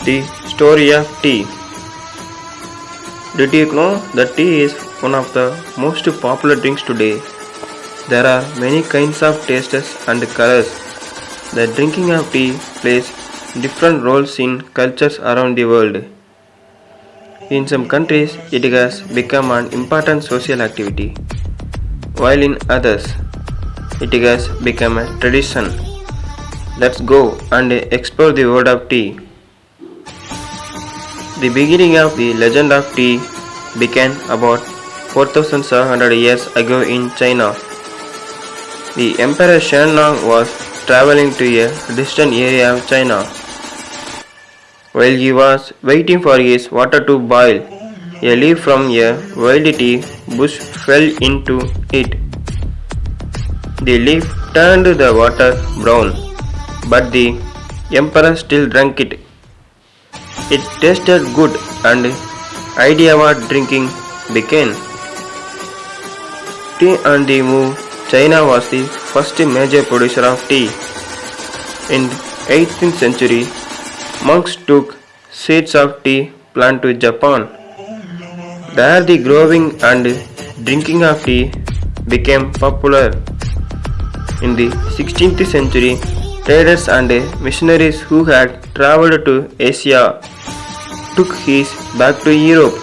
The story of tea. Did you know that tea is one of the most popular drinks today? There are many kinds of tastes and colors. The drinking of tea plays different roles in cultures around the world. In some countries, it has become an important social activity, while in others, it has become a tradition. Let's go and explore the world of tea. The beginning of the legend of tea began about 4700 years ago in China. The Emperor Shennong was traveling to a distant area of China. While he was waiting for his water to boil, a leaf from a wild tea bush fell into it. The leaf turned the water brown, but the emperor still drank it. It tasted good and idea of drinking began. Tea on the move. China was the first major producer of tea. In the 18th century, monks took seeds of tea plant to Japan. There the growing and drinking of tea became popular. In the 16th century, traders and missionaries who had traveled to Asia took his back to Europe.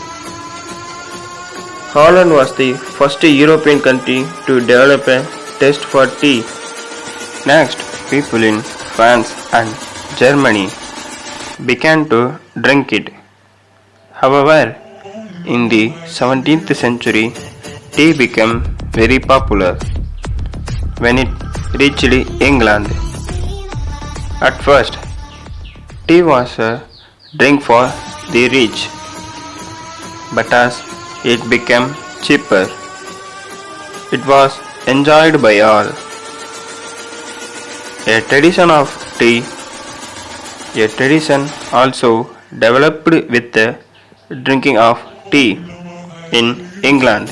Holland was the first European country to develop a taste for tea. Next, people in France and Germany began to drink it. However, in the 17th century, tea became very popular when it reached England. At first, tea was a drink for the rich, but as it became cheaper, it was enjoyed by all. A tradition also developed with the drinking of tea in England.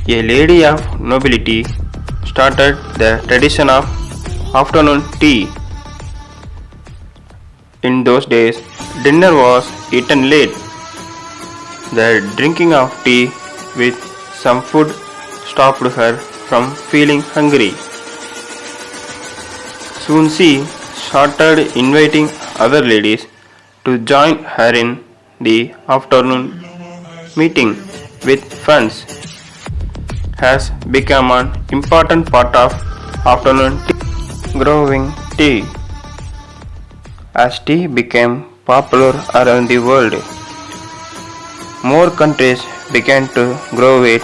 A lady of nobility started the tradition of afternoon tea. In those days, dinner was eaten late. The drinking of tea with some food stopped her from feeling hungry. Soon she started inviting other ladies to join her in the afternoon meeting with friends. Has become an important part of afternoon tea. Growing tea. As tea became popular around the world, more countries began to grow it.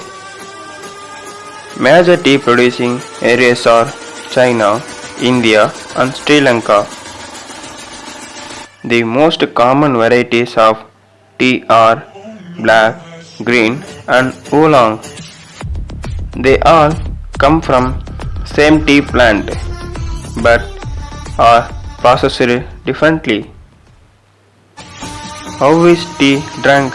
Major tea producing areas are China, India and Sri Lanka. The most common varieties of tea are black, green and oolong. They all come from same tea plant but are processed differently. How is tea drunk?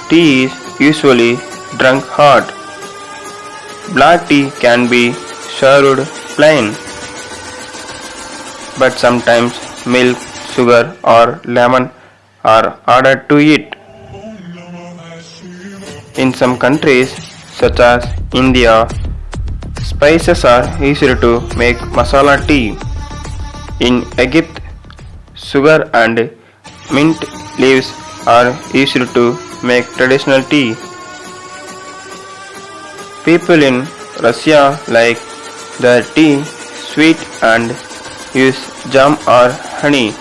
Tea is usually drunk hot. Black tea can be served plain, but sometimes milk, sugar or lemon are added to it. In some countries such as India, spices are used to make masala tea. In Egypt, sugar and mint leaves are used to make traditional tea. People in Russia like their tea sweet and use jam or honey.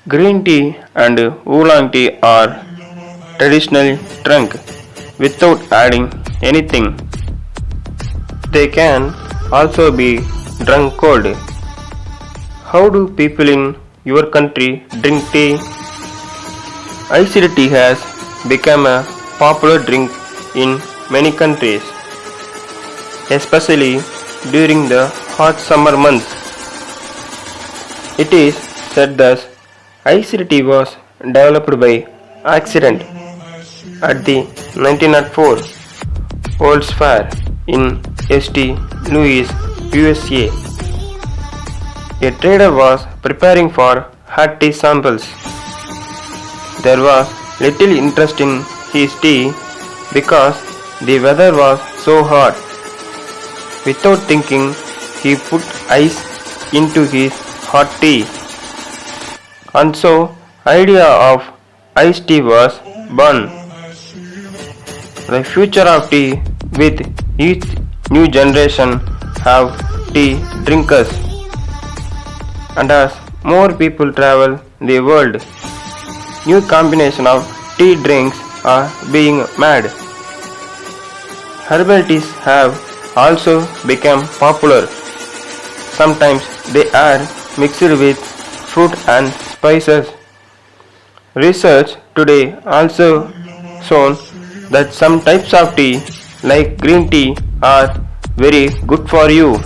Green tea and oolong tea are traditionally drunk without adding anything. They can also be drunk cold. How do people in your country drink tea? Iced tea has become a popular drink in many countries, especially during the hot summer months. It is said that iced tea was developed by accident at the 1904 World's Fair in St. Louis, USA. A trader was preparing for hot tea samples. There was little interest in his tea because the weather was so hot. Without thinking, he put ice into his hot tea. And so, idea of iced tea was born. The future of tea with each new generation have tea drinkers. And as more people travel the world, new combination of tea drinks are being made. Herbal teas have also become popular. Sometimes they are mixed with fruit and spices. Research today also shown that some types of tea like green tea are very good for you.